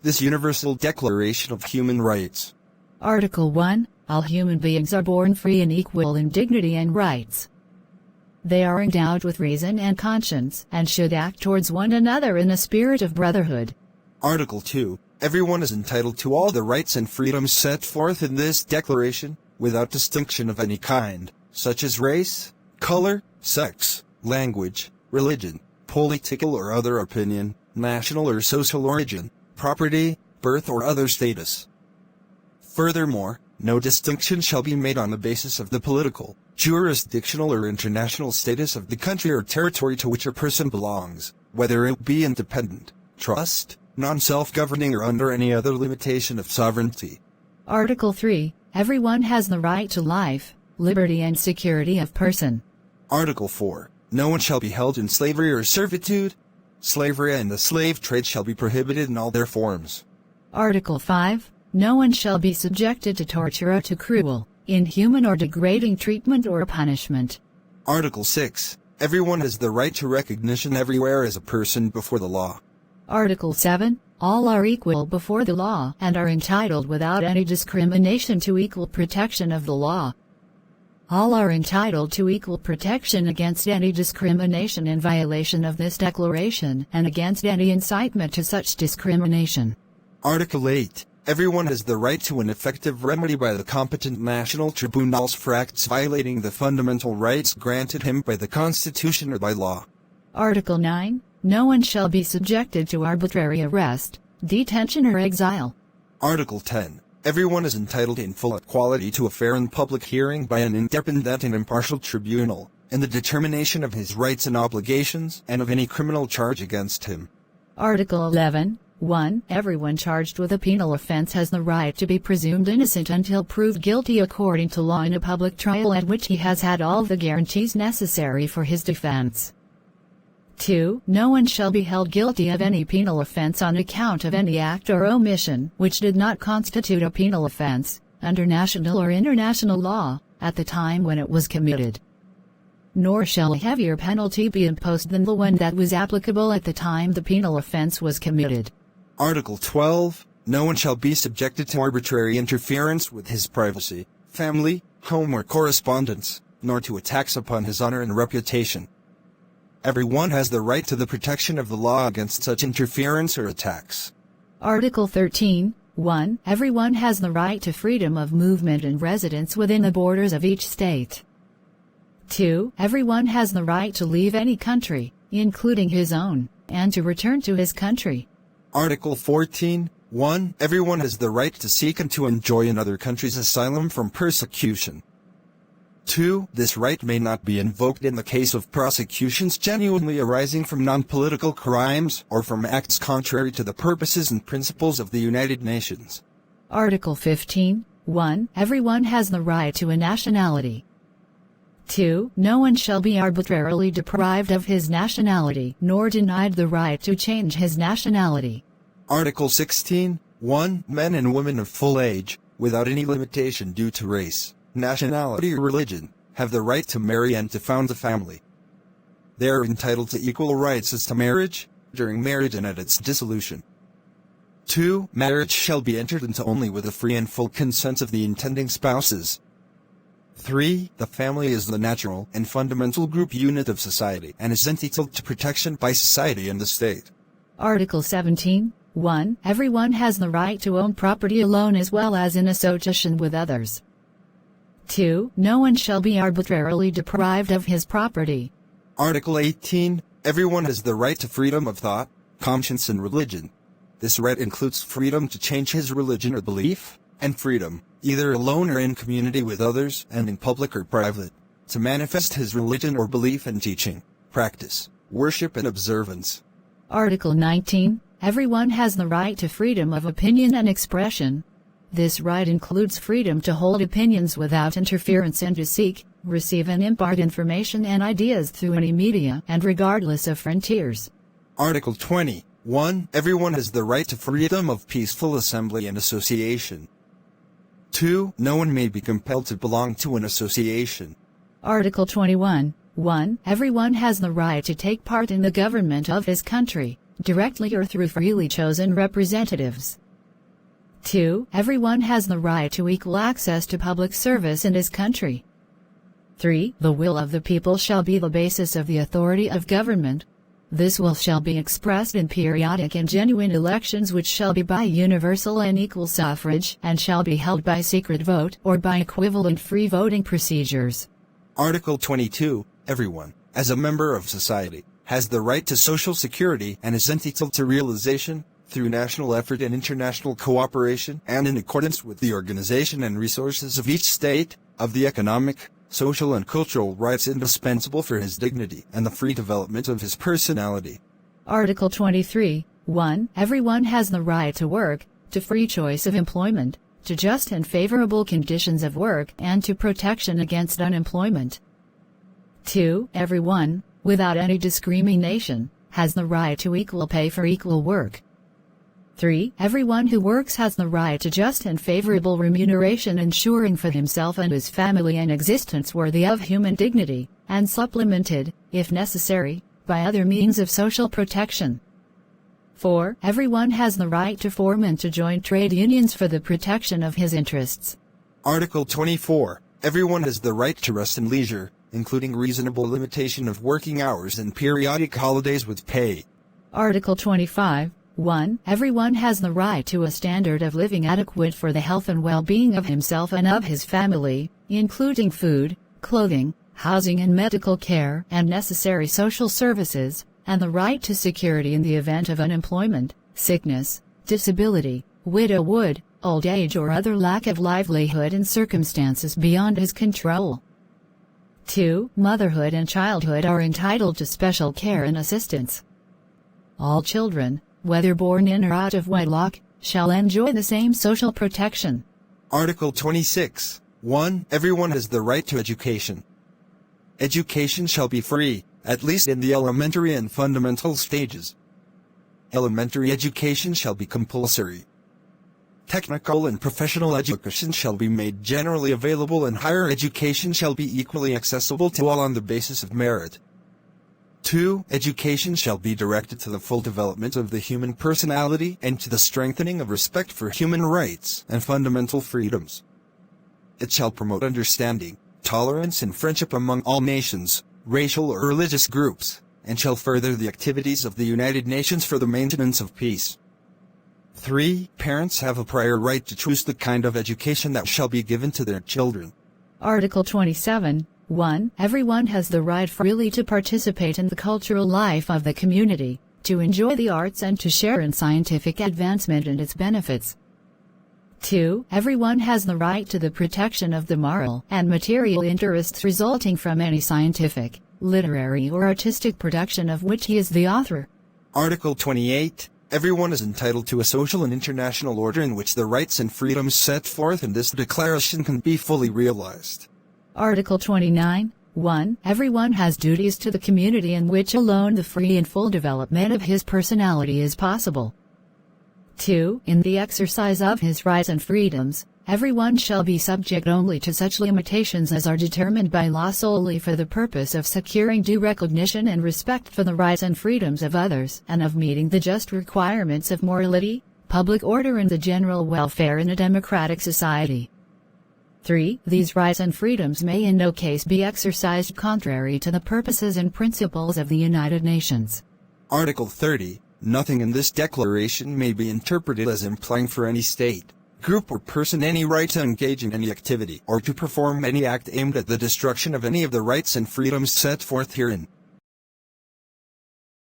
this universal Declaration of Human Rights. Article 1. All human beings are born free and equal in dignity and rights. They are endowed with reason and conscience, and should act towards one another in a spirit of brotherhood. Article 2. Everyone is entitled to all the rights and freedoms set forth in this declaration, without distinction of any kind, such as race, color, sex, language, religion, political or other opinion, national or social origin, property, birth or other status. Furthermore, no distinction shall be made on the basis of the political, jurisdictional or international status of the country or territory to which a person belongs, whether it be independent, trust, non-self-governing or under any other limitation of sovereignty. Article 3. Everyone has the right to life, liberty and security of person. Article 4. No one shall be held in slavery or servitude. Slavery and the slave trade shall be prohibited in all their forms. Article 5. No one shall be subjected to torture or to cruel, inhuman or degrading treatment or punishment. Article 6. Everyone has the right to recognition everywhere as a person before the law. Article 7. All are equal before the law and are entitled without any discrimination to equal protection of the law. All are entitled to equal protection against any discrimination in violation of this declaration and against any incitement to such discrimination. Article 8. Everyone has the right to an effective remedy by the competent national tribunals for acts violating the fundamental rights granted him by the Constitution or by law. Article 9. No one shall be subjected to arbitrary arrest, detention or exile. Article 10. Everyone is entitled in full equality to a fair and public hearing by an independent and impartial tribunal, in the determination of his rights and obligations and of any criminal charge against him. Article 11. 1. Everyone charged with a penal offense has the right to be presumed innocent until proved guilty according to law in a public trial at which he has had all the guarantees necessary for his defense. 2. No one shall be held guilty of any penal offense on account of any act or omission which did not constitute a penal offense, under national or international law, at the time when it was committed. Nor shall a heavier penalty be imposed than the one that was applicable at the time the penal offense was committed. Article 12. No one shall be subjected to arbitrary interference with his privacy, family, home or correspondence, nor to attacks upon his honor and reputation. Everyone has the right to the protection of the law against such interference or attacks. Article 13. 1. Everyone has the right to freedom of movement and residence within the borders of each state. 2. Everyone has the right to leave any country, including his own, and to return to his country. Article 14. 1. Everyone has the right to seek and to enjoy in other countries asylum from persecution. 2. This right may not be invoked in the case of prosecutions genuinely arising from non-political crimes or from acts contrary to the purposes and principles of the United Nations. Article 15. 1. Everyone has the right to a nationality. 2. No one shall be arbitrarily deprived of his nationality nor denied the right to change his nationality. Article 16. 1. Men and women of full age, without any limitation due to race, nationality or religion, have the right to marry and to found a family. They are entitled to equal rights as to marriage, during marriage and at its dissolution. 2. Marriage shall be entered into only with the free and full consent of the intending spouses. 3. The family is the natural and fundamental group unit of society and is entitled to protection by society and the state. Article 17. 1. Everyone has the right to own property alone as well as in association with others. 2. No one shall be arbitrarily deprived of his property. Article 18. Everyone has the right to freedom of thought, conscience and religion. This right includes freedom to change his religion or belief, and freedom, either alone or in community with others and in public or private, to manifest his religion or belief in teaching, practice, worship and observance. Article 19. Everyone has the right to freedom of opinion and expression. This right includes freedom to hold opinions without interference and to seek, receive and impart information and ideas through any media and regardless of frontiers. Article 20. 1. Everyone has the right to freedom of peaceful assembly and association. 2. No one may be compelled to belong to an association. Article 21. 1. Everyone has the right to take part in the government of his country, directly or through freely chosen representatives. 2. Everyone has the right to equal access to public service in his country. 3. The will of the people shall be the basis of the authority of government. This will shall be expressed in periodic and genuine elections which shall be by universal and equal suffrage and shall be held by secret vote or by equivalent free voting procedures. Article 22. Everyone, as a member of society, has the right to social security and is entitled to realization, through national effort and international cooperation and in accordance with the organization and resources of each state, of the economic, social and cultural rights indispensable for his dignity and the free development of his personality. Article 23. 1. Everyone has the right to work, to free choice of employment, to just and favorable conditions of work and to protection against unemployment. 2. Everyone, without any discrimination, has the right to equal pay for equal work. 3. Everyone who works has the right to just and favorable remuneration, ensuring for himself and his family an existence worthy of human dignity, and supplemented, if necessary, by other means of social protection. 4. Everyone has the right to form and to join trade unions for the protection of his interests. Article 24. Everyone has the right to rest and leisure, including reasonable limitation of working hours and periodic holidays with pay. Article 25. 1. Everyone has the right to a standard of living adequate for the health and well-being of himself and of his family, including food, clothing, housing and medical care and necessary social services, and the right to security in the event of unemployment, sickness, disability, widowhood, old age or other lack of livelihood in circumstances beyond his control. 2. Motherhood and childhood are entitled to special care and assistance. All children, whether born in or out of wedlock, shall enjoy the same social protection. Article 26. 1. Everyone has the right to education. Education shall be free, at least in the elementary and fundamental stages. Elementary education shall be compulsory. Technical and professional education shall be made generally available, and higher education shall be equally accessible to all on the basis of merit. 2. Education shall be directed to the full development of the human personality and to the strengthening of respect for human rights and fundamental freedoms. It shall promote understanding, tolerance and friendship among all nations, racial or religious groups, and shall further the activities of the United Nations for the maintenance of peace. 3. Parents have a prior right to choose the kind of education that shall be given to their children. Article 27. 1. Everyone has the right freely to participate in the cultural life of the community, to enjoy the arts and to share in scientific advancement and its benefits. 2. Everyone has the right to the protection of the moral and material interests resulting from any scientific, literary or artistic production of which he is the author. Article 28. Everyone is entitled to a social and international order in which the rights and freedoms set forth in this declaration can be fully realized. Article 29. 1. Everyone has duties to the community in which alone the free and full development of his personality is possible. 2. In the exercise of his rights and freedoms, everyone shall be subject only to such limitations as are determined by law solely for the purpose of securing due recognition and respect for the rights and freedoms of others and of meeting the just requirements of morality, public order and the general welfare in a democratic society. 3. These rights and freedoms may in no case be exercised contrary to the purposes and principles of the United Nations. Article 30. Nothing in this declaration may be interpreted as implying for any state, group or person any right to engage in any activity or to perform any act aimed at the destruction of any of the rights and freedoms set forth herein.